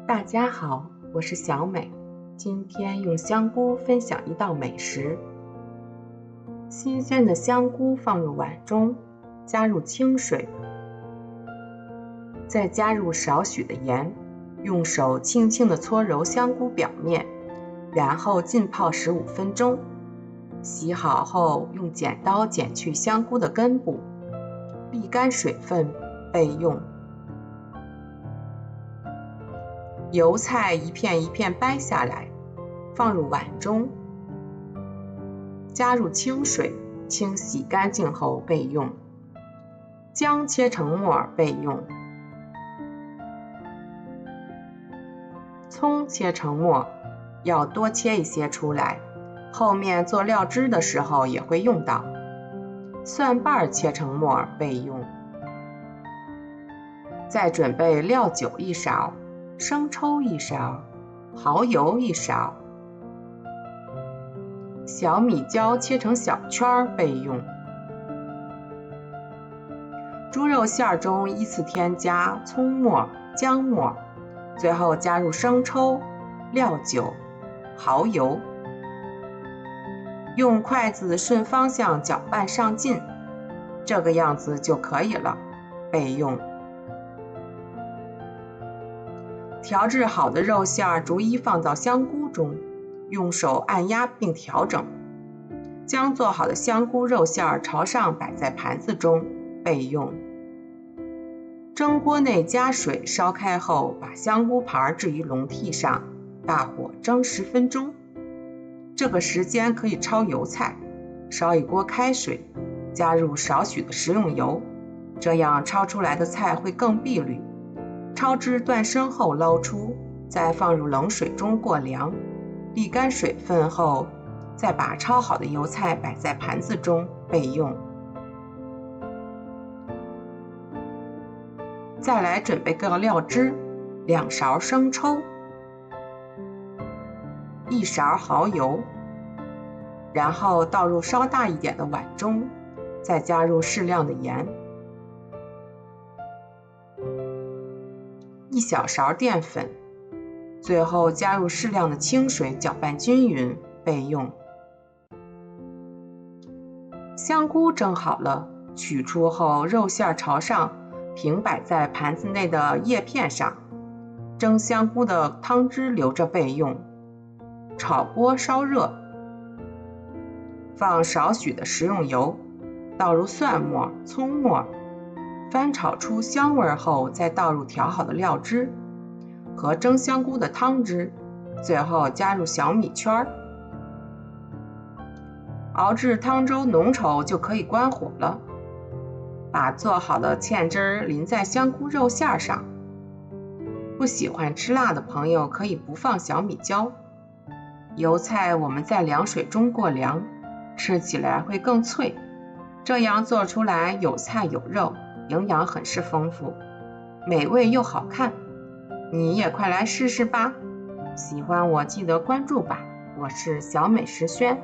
大家好，我是小美，今天用香菇分享一道美食。新鲜的香菇放入碗中，加入清水，再加入少许的盐，用手轻轻地搓揉香菇表面，然后浸泡15分钟。洗好后，用剪刀剪去香菇的根部，沥干水分备用。油菜一片一片掰下来，放入碗中，加入清水，清洗干净后备用。姜切成末备用。葱切成末，要多切一些出来，后面做料汁的时候也会用到。蒜瓣切成末备用。再准备料酒1勺，生抽1勺，蚝油1勺，小米椒切成小圈备用。猪肉馅中依次添加葱末、姜末，最后加入生抽、料酒、蚝油，用筷子顺方向搅拌上劲，这个样子就可以了，备用。调制好的肉馅逐一放到香菇中，用手按压并调整，将做好的香菇肉馅朝上摆在盘子中备用。蒸锅内加水烧开后，把香菇盘置于笼屉上，大火蒸10分钟。这个时间可以焯油菜，烧一锅开水，加入少许的食用油，这样焯出来的菜会更碧绿。焯汁断生后捞出，再放入冷水中过凉，沥干水分后，再把焯好的油菜摆在盘子中备用。再来准备个料汁，2勺生抽，1勺蚝油，然后倒入稍大一点的碗中，再加入适量的盐，1小勺淀粉，最后加入适量的清水搅拌均匀备用。香菇蒸好了，取出后肉馅朝上平摆在盘子内的叶片上，蒸香菇的汤汁留着备用。炒锅烧热，放少许的食用油，倒入蒜末、葱末，翻炒出香味后，再倒入调好的料汁和蒸香菇的汤汁，最后加入小米圈，熬至汤粥浓稠就可以关火了。把做好的芡汁淋在香菇肉馅上，不喜欢吃辣的朋友可以不放小米椒。油菜我们在凉水中过凉，吃起来会更脆，这样做出来有菜有肉，营养很是丰富，美味又好看。你也快来试试吧！喜欢我记得关注吧，我是小美食轩。